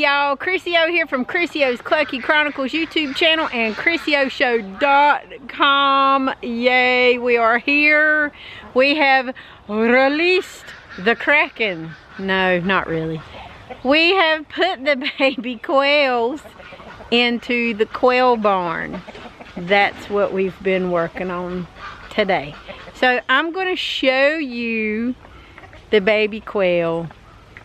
y'all. Chrissy-O here from Chrissy-O's Clucky Chronicles YouTube channel and ChrissyOShow.com. Yay, we are here. We have released the Kraken. No, not really. We have put the baby quails into the quail barn. That's what we've been working on today. So I'm going to show you the baby quail.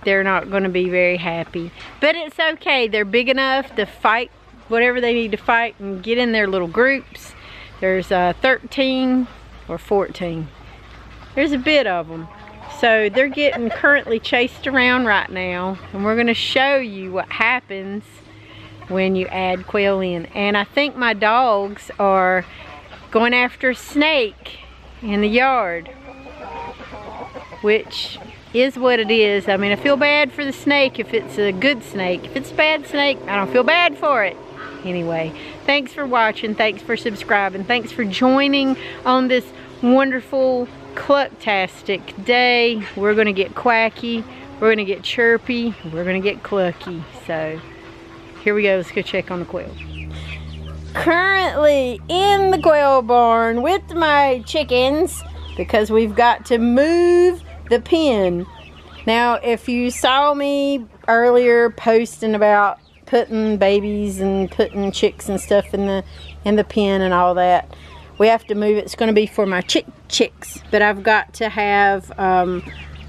They're not going to be very happy, but it's okay. They're big enough to fight whatever they need to fight and get in their little groups. There's 13 or 14. There's a bit of them. So they're getting currently chased around right now, and we're going to show you what happens when you add quail in. And I think my dogs are going after a snake in the yard, which is what it is. I mean, I feel bad for the snake if it's a good snake. If it's a bad snake, I don't feel bad for it. Anyway, thanks for watching, thanks for subscribing, thanks for joining on this wonderful clucktastic day. We're gonna get quacky, we're gonna get chirpy, we're gonna get clucky. So here we go, let's go check on the quail. Currently in the quail barn with my chickens because we've got to move the pen. Now, if you saw me earlier posting about putting babies and putting chicks and stuff in the pen and all that, we have to move it. It's going to be for my chicks, but I've got to have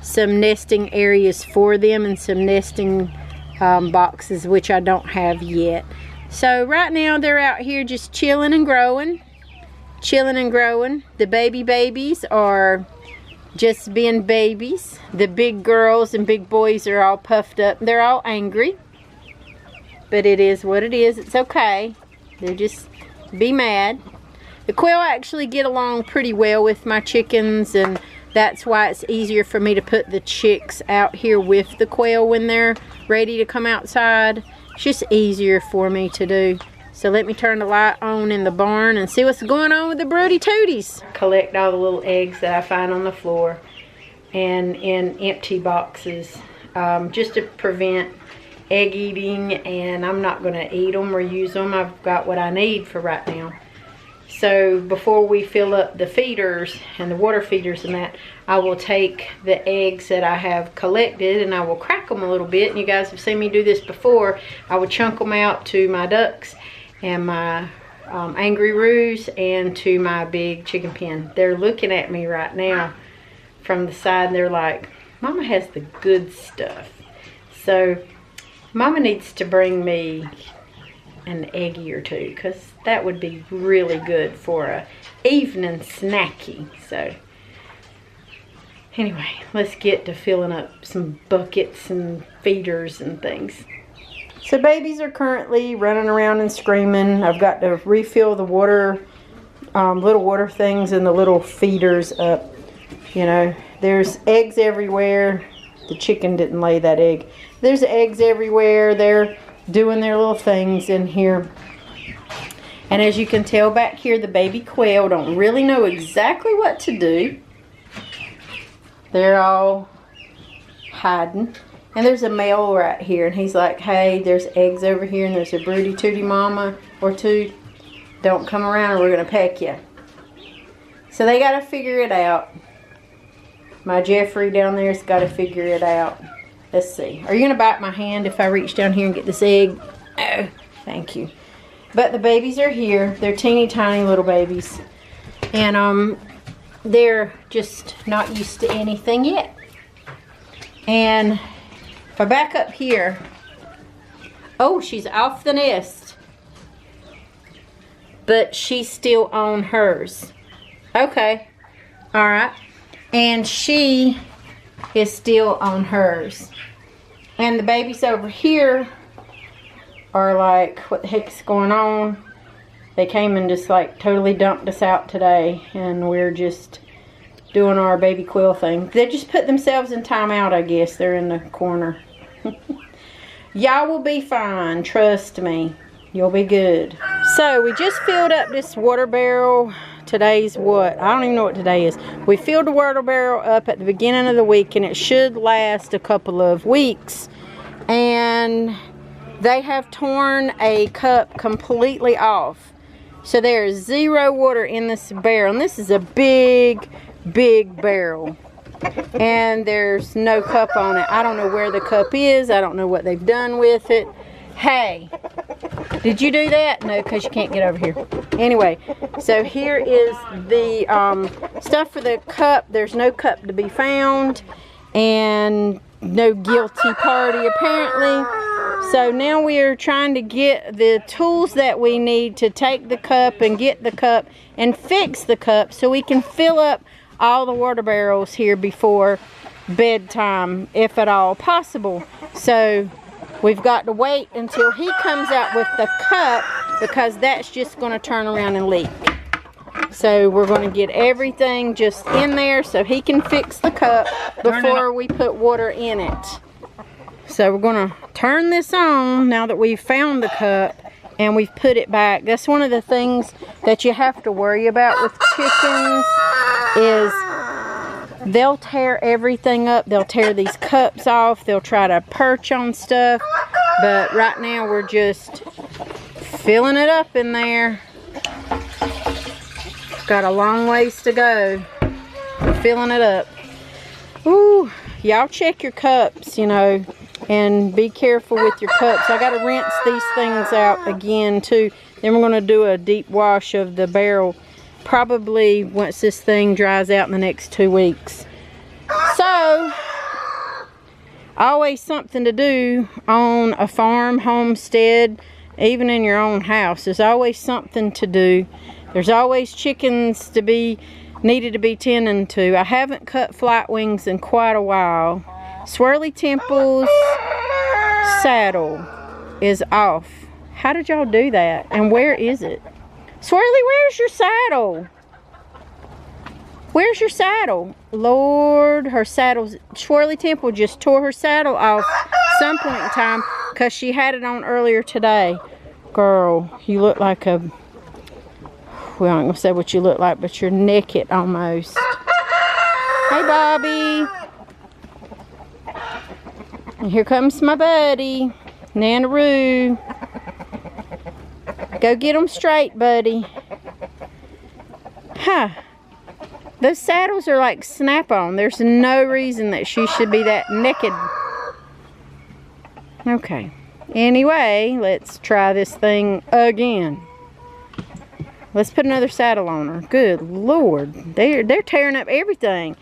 some nesting areas for them and some nesting boxes, which I don't have yet. So right now they're out here just chilling and growing. The babies are just being babies. The big girls and big boys are all puffed up. They're all angry, but it is what it is. It's okay. They're just be mad. The quail actually get along pretty well with my chickens, and that's why it's easier for me to put the chicks out here with the quail when they're ready to come outside. It's just easier for me to do. So let me turn the light on in the barn and see what's going on with the broody tooties. Collect all the little eggs that I find on the floor and in empty boxes, just to prevent egg eating, and I'm not going to eat them or use them. I've got what I need for right now. So before we fill up the feeders and the water feeders and that, I will take the eggs that I have collected and I will crack them a little bit. And you guys have seen me do this before. I will chunk them out to my ducks and my angry roos and to my big chicken pen. They're looking at me right now from the side and they're like, Mama has the good stuff. So Mama needs to bring me an eggy or two, because that would be really good for a evening snacky. So anyway, let's get to filling up some buckets and feeders and things. So babies are currently running around and screaming. I've got to refill the water, little water things and the little feeders up. You know, there's eggs everywhere. The chicken didn't lay that egg. There's eggs everywhere. They're doing their little things in here. And as you can tell back here, the baby quail don't really know exactly what to do. They're all hiding. And there's a male right here, and he's like, hey, there's eggs over here, and there's a broody tootie mama or two. Don't come around or we're going to peck you. So they got to figure it out. My Jeffrey down there's got to figure it out. Let's see. Are you going to bite my hand if I reach down here and get this egg? Oh, thank you. But the babies are here. They're teeny tiny little babies. And they're just not used to anything yet. And if I back up here, oh, she's off the nest, but she's still on hers. Okay, all right, and she is still on hers. And the babies over here are like, what the heck's going on? They came and just like totally dumped us out today, and we're just doing our baby quail thing. They just put themselves in timeout, I guess. They're in the corner. Y'all will be fine, trust me. You'll be good. So we just filled up this water barrel. Today's what? I don't even know what today is. We filled the water barrel up at the beginning of the week, and it should last a couple of weeks. And they have torn a cup completely off. So there is 0 water in this barrel. And this is a big, big barrel. And there's no cup on it. I don't know where the cup is. I don't know what they've done with it. Hey, did you do that? No, because you can't get over here. Anyway, so here is the stuff for the cup. There's no cup to be found. And no guilty party, apparently. So now we are trying to get the tools that we need to take the cup and get the cup and fix the cup so we can fill up all the water barrels here before bedtime, if at all possible. So we've got to wait until he comes out with the cup, because that's just going to turn around and leak. So we're going to get everything just in there so he can fix the cup before we put water in it. So we're going to turn this on now that we've found the cup and we've put it back. That's one of the things that you have to worry about with chickens, is they'll tear everything up. They'll tear these cups off. They'll try to perch on stuff. But right now we're just filling it up in there. Got a long ways to go. We're filling it up. Ooh, y'all check your cups, you know, and be careful with your cups. I got to rinse these things out again too. Then we're going to do a deep wash of the barrel, probably once this thing dries out in the next 2 weeks. So, always something to do on a farm, homestead, even in your own house. There's always something to do. There's always chickens to be needed to be tending to. I haven't cut flight wings in quite a while. Swirly Temple's saddle is off. How did y'all do that? And where is it? Swirly, where's your saddle? Where's your saddle? Lord, her saddle's... Swirly Temple just tore her saddle off some point in time because she had it on earlier today. Girl, you look like a... Well, I'm going to say what you look like, but you're naked almost. Hey, Bobby. And here comes my buddy, Nanaroo. Go get them straight, buddy. Huh. Those saddles are like snap-on. There's no reason that she should be that naked. Okay. Anyway, let's try this thing again. Let's put another saddle on her. Good Lord. They're tearing up everything.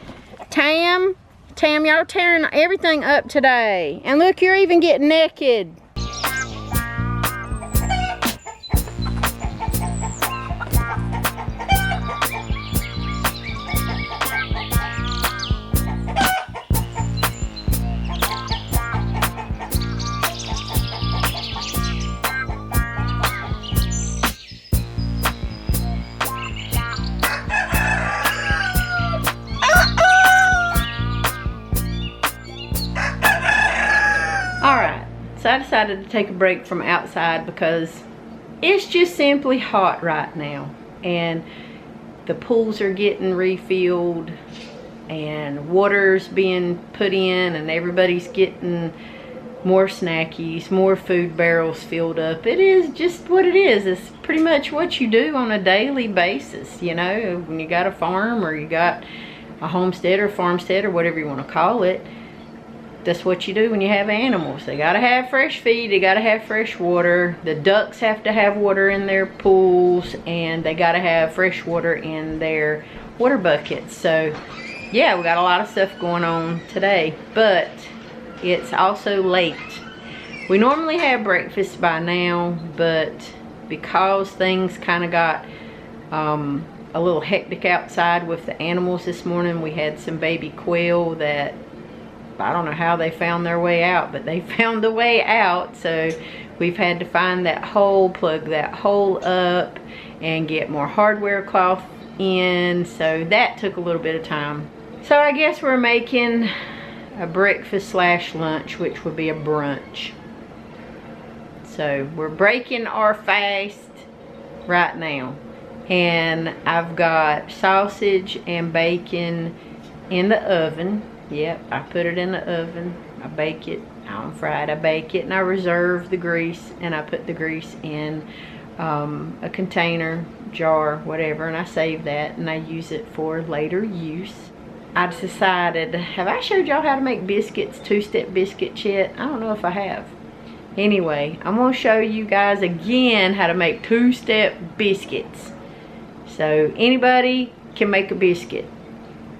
Tam, y'all tearing everything up today. And look, you're even getting naked. So I decided to take a break from outside because it's just simply hot right now. And the pools are getting refilled and water's being put in and everybody's getting more snackies, more food barrels filled up. It is just what it is. It's pretty much what you do on a daily basis, you know, when you got a farm or you got a homestead or farmstead or whatever you want to call it. That's what you do when you have animals. They gotta have fresh feed, they gotta have fresh water. The ducks have to have water in their pools, and they gotta have fresh water in their water buckets. So yeah, we got a lot of stuff going on today, but it's also late. We normally have breakfast by now, but because things kind of got a little hectic outside with the animals this morning, we had some baby quail that I don't know how they found their way out, but they found a way out. So we've had to find that hole, plug that hole up, and get more hardware cloth in. So that took a little bit of time. So I guess we're making a breakfast slash lunch, which would be a brunch. So we're breaking our fast right now. And I've got sausage and bacon in the oven. Yep, I put it in the oven. I bake it I don't fry it, I bake it, and I reserve the grease, and I put the grease in a container, jar, whatever, and I save that, and I use it for later use. I decided, have I showed y'all how to make biscuits, two-step biscuits yet? I don't know if I have. Anyway, I'm going to show you guys again how to make two-step biscuits. So anybody can make a biscuit.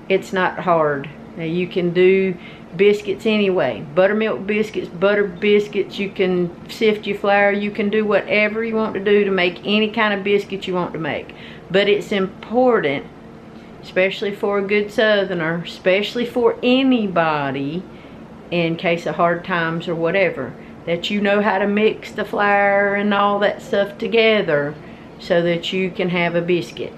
It's not hard. Now you can do biscuits anyway. Buttermilk biscuits, butter biscuits, you can sift your flour, you can do whatever you want to do to make any kind of biscuit you want to make. But it's important, especially for a good southerner, especially for anybody in case of hard times or whatever, that you know how to mix the flour and all that stuff together so that you can have a biscuit.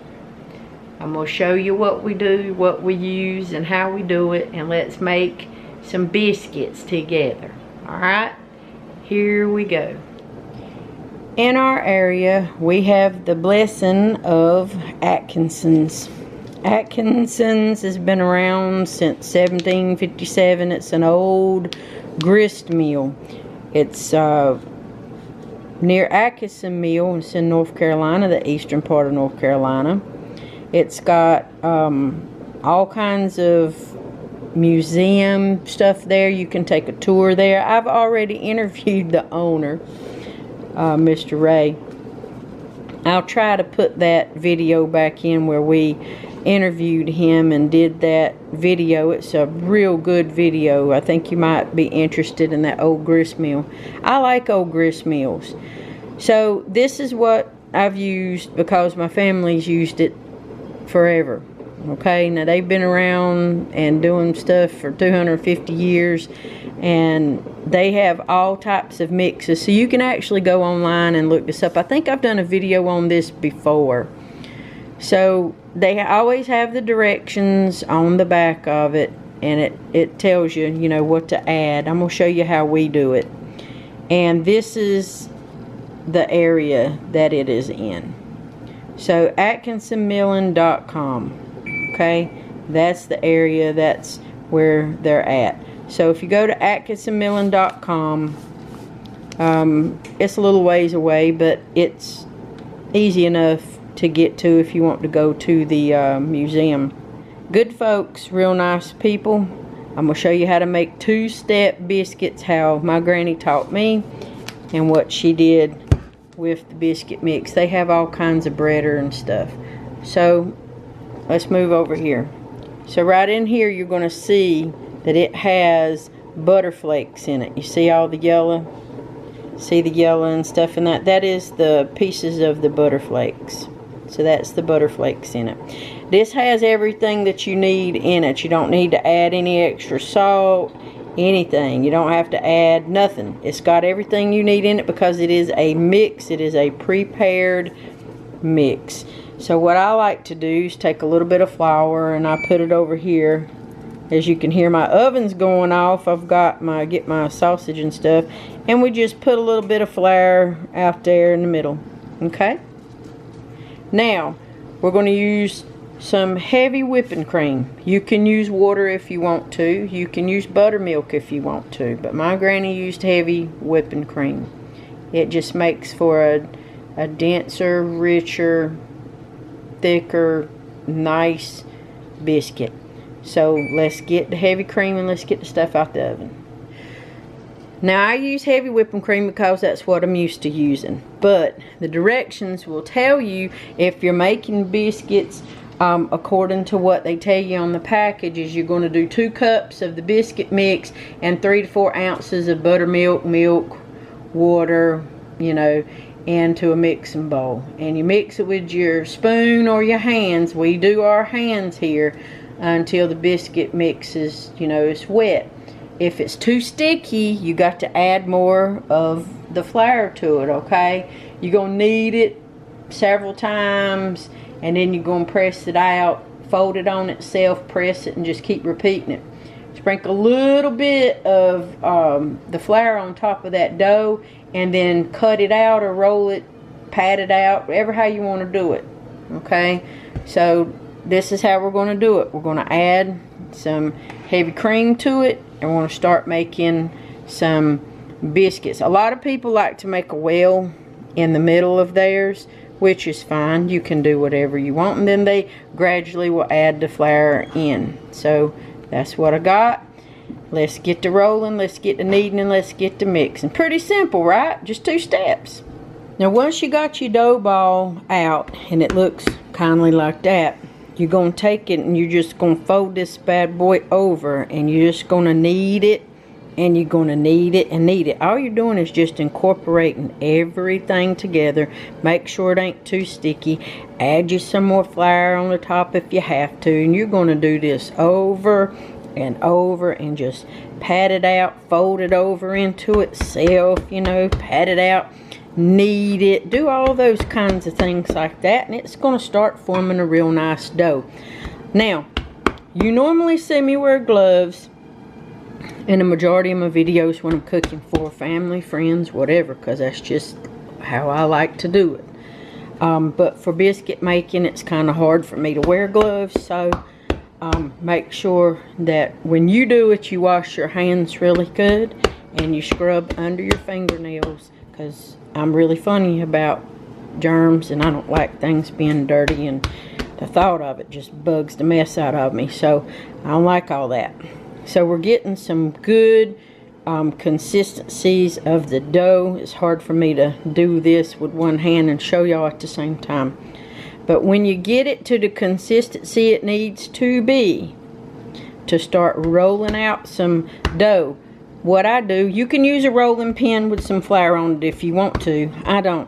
I'm going to show you what we do, what we use, and how we do it, and let's make some biscuits together. Alright, here we go. In our area, we have the blessing of Atkinson's. Atkinson's has been around since 1757. It's an old grist mill. It's near Atkinson Mill. It's in North Carolina, the eastern part of North Carolina. It's got all kinds of museum stuff there. You can take a tour there. I've already interviewed the owner, Mr. Ray. I'll try to put that video back in where we interviewed him and did that video. It's a real good video. I think you might be interested in that old grist mill. I like old grist mills. So this is what I've used because my family's used it forever. Okay, now they've been around and doing stuff for 250 years, and they have all types of mixes, so you can actually go online and look this up. I think I've done a video on this before. So they always have the directions on the back of it, and it tells you, you know, what to add. I'm going to show you how we do it. And this is the area that it is in. So AtkinsonMilling.com. Okay, that's the area, that's where they're at. So if you go to AtkinsonMilling.com, it's a little ways away, but it's easy enough to get to if you want to go to the museum. Good folks, real nice people. I'm going to show you how to make two-step biscuits, how my granny taught me, and what she did with the biscuit mix. They have all kinds of breader and stuff. So let's move over here. So right in here you're going to see that it has butter flakes in it. You see all the yellow? See the yellow and stuff in that? That is the pieces of the butter flakes. So that's the butter flakes in it. This has everything that you need in it. You don't need to add any extra salt, anything. You don't have to add nothing. It's got everything you need in it because it is a mix. It is a prepared mix. So what I like to do is take a little bit of flour and I put it over here. As you can hear, my oven's going off. I've got get my sausage and stuff, and we just put a little bit of flour out there in the middle. Okay. Now we're going to use some heavy whipping cream. You can use water if you want to. You can use buttermilk if you want to, but my granny used heavy whipping cream. It just makes for a denser, richer, thicker, nice biscuit. So let's get the heavy cream and let's get the stuff out the oven. Now I use heavy whipping cream because that's what I'm used to using, but the directions will tell you if you're making biscuits according to what they tell you on the packages. You're going to do 2 cups of the biscuit mix and 3 to 4 ounces of buttermilk, milk, water, you know, into a mixing bowl, and you mix it with your spoon or your hands. We do our hands here until the biscuit mix is, you know, it's wet. If it's too sticky, you got to add more of the flour to it. Okay, you're gonna knead it several times, and then you're gonna press it out, fold it on itself, press it, and just keep repeating it. Sprinkle a little bit of the flour on top of that dough, and then cut it out or roll it, pat it out, whatever how you want to do it. Okay, so this is how we're going to do it. We're going to add some heavy cream to it, and we're going to start making some biscuits. A lot of people like to make a well in the middle of theirs, which is fine. You can do whatever you want, and then they gradually will add the flour in. So that's what I got. Let's get to rolling, let's get to kneading, and let's get to mixing. Pretty simple, right? Just 2 steps. Now once you got your dough ball out and it looks kindly like that, you're going to take it and you're just going to fold this bad boy over, and you're just going to knead it, and you're going to knead it and knead it. All you're doing is just incorporating everything together. Make sure it ain't too sticky. Add you some more flour on the top if you have to, and you're going to do this over and over, and just pat it out, fold it over into itself, you know, pat it out, knead it, do all those kinds of things like that, and it's going to start forming a real nice dough. Now, you normally see me wear gloves in the majority of my videos when I'm cooking for family, friends, whatever, because that's just how I like to do it. But for biscuit making, it's kind of hard for me to wear gloves, so make sure that when you do it, you wash your hands really good and you scrub under your fingernails, because I'm really funny about germs and I don't like things being dirty, and the thought of it just bugs the mess out of me, so I don't like all that. So we're getting some good consistencies of the dough. It's hard for me to do this with one hand and show y'all at the same time. But when you get it to the consistency it needs to be, to start rolling out some dough, what I do, you can use a rolling pin with some flour on it if you want to. I don't.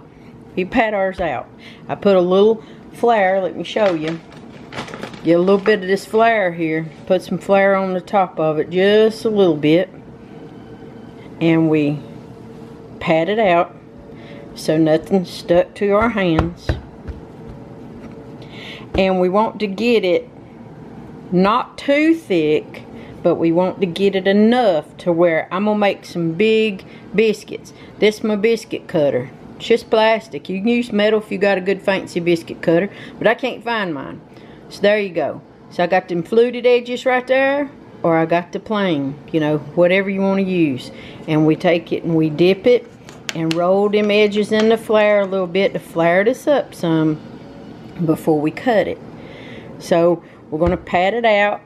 We pat ours out. I put a little flour, let me show you. Get a little bit of this flour here. Put some flour on the top of it, just a little bit. And we pat it out so nothing's stuck to our hands. And we want to get it not too thick, but we want to get it enough to where I'm going to make some big biscuits. This is my biscuit cutter. It's just plastic. You can use metal if you got a good fancy biscuit cutter, but I can't find mine. So there you go. So I got them fluted edges right there, or I got the plain, you know, whatever you want to use. And we take it and we dip it and roll them edges in the flour a little bit to flour this up some before we cut it. So we're going to pat it out,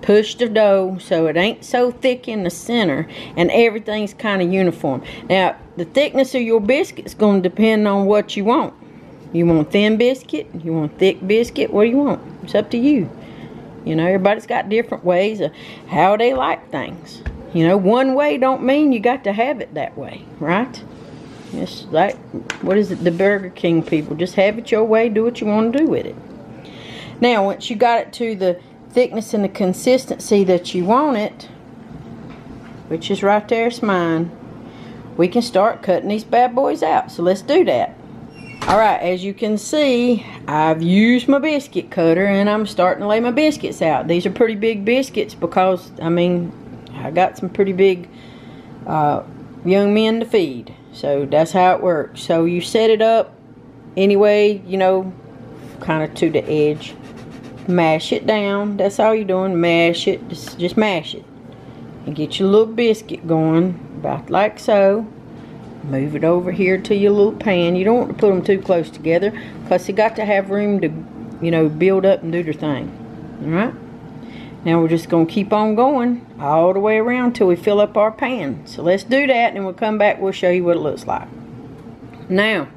push the dough so it ain't so thick in the center, and everything's kind of uniform. Now the thickness of your biscuit is going to depend on what you want. You want thin biscuit, you want thick biscuit, what do you want? It's up to you. You know, everybody's got different ways of how they like things. You know, one way don't mean you got to have it that way, right? It's like, what is it, the Burger King people, just have it your way, do what you want to do with it. Now once you got it to the thickness and the consistency that you want it, which is right there's mine, we can start cutting these bad boys out. So let's do that. Alright, as you can see, I've used my biscuit cutter and I'm starting to lay my biscuits out. These are pretty big biscuits because, I mean, I got some pretty big young men to feed. So that's how it works. So you set it up anyway, you know, kind of to the edge. Mash it down. That's all you're doing. Mash it. Just mash it. And get your little biscuit going. About like so. Move it over here to your little pan. You don't want to put them too close together, because they got to have room to, you know, build up and do their thing. Alright? Now we're just going to keep on going all the way around till we fill up our pan. So let's do that, and we'll come back, we'll show you what it looks like. Now,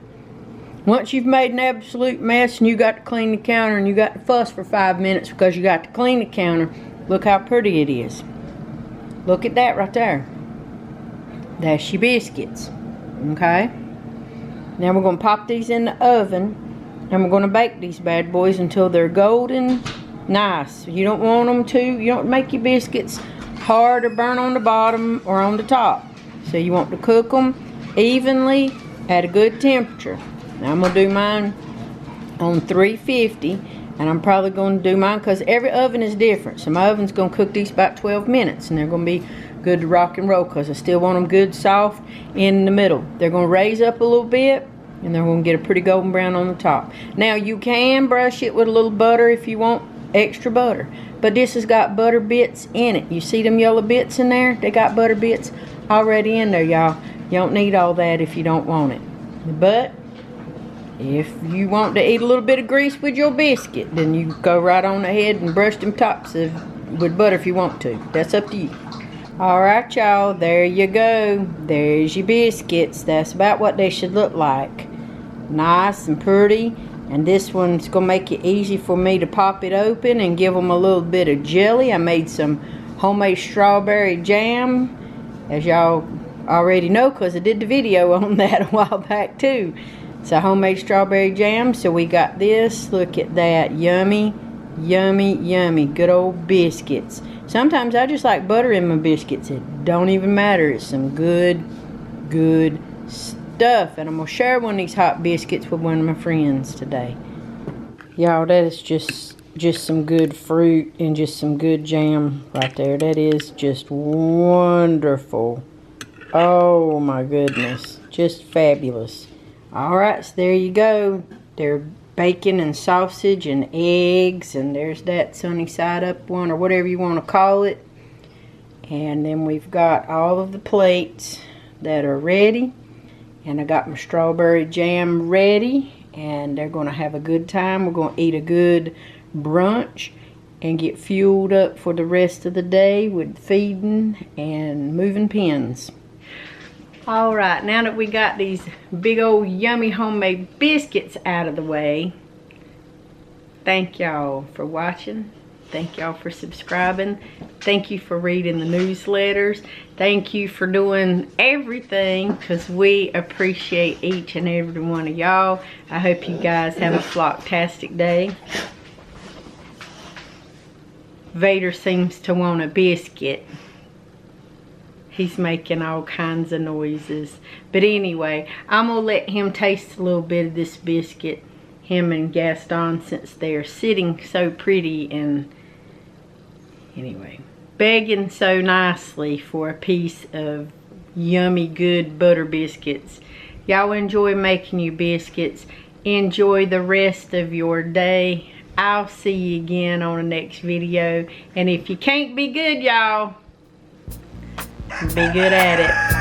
once you've made an absolute mess and you got to clean the counter and you got to fuss for 5 minutes because you got to clean the counter, look how pretty it is. Look at that right there. That's your biscuits. Okay? Now we're going to pop these in the oven and we're going to bake these bad boys until they're golden nice. You don't want them to, you don't make your biscuits hard or burn on the bottom or on the top. So you want to cook them evenly at a good temperature. Now I'm going to do mine on 350, and I'm probably going to do mine because every oven is different. So my oven's going to cook these about 12 minutes, and they're going to be good to rock and roll because I still want them good soft in the middle. They're going to raise up a little bit, and they're going to get a pretty golden brown on the top. Now you can brush it with a little butter if you want extra butter, but this has got butter bits in it. You see them yellow bits in there? They got butter bits already in there, y'all. You don't need all that if you don't want it. But if you want to eat a little bit of grease with your biscuit, then you go right on ahead and brush them tops with butter if you want to. That's up to you. Alright, y'all, there you go. There's your biscuits. That's about what they should look like. Nice and pretty. And this one's going to make it easy for me to pop it open and give them a little bit of jelly. I made some homemade strawberry jam, as y'all already know, because I did the video on that a while back too. It's a homemade strawberry jam. So we got this. Look at that. Yummy, yummy, yummy. Good old biscuits. Sometimes I just like butter in my biscuits. It don't even matter. It's some good stuff. And I'm going to share one of these hot biscuits with one of my friends today. Y'all, that is just some good fruit and just some good jam right there. That is just wonderful. Oh my goodness. Just fabulous. Alright, so there you go. They're bacon and sausage and eggs, and there's that sunny side up one, or whatever you want to call it. And then we've got all of the plates that are ready, and I got my strawberry jam ready, and they're going to have a good time. We're going to eat a good brunch and get fueled up for the rest of the day with feeding and moving pins. Alright, now that we got these big old yummy homemade biscuits out of the way, thank y'all for watching. Thank y'all for subscribing. Thank you for reading the newsletters. Thank you for doing everything, because we appreciate each and every one of y'all. I hope you guys have a flocktastic day. Vader seems to want a biscuit. He's making all kinds of noises. But anyway, I'm going to let him taste a little bit of this biscuit. Him and Gaston, since they're sitting so pretty and anyway, begging so nicely for a piece of yummy good butter biscuits. Y'all enjoy making your biscuits. Enjoy the rest of your day. I'll see you again on the next video. And if you can't be good, y'all, be good at it.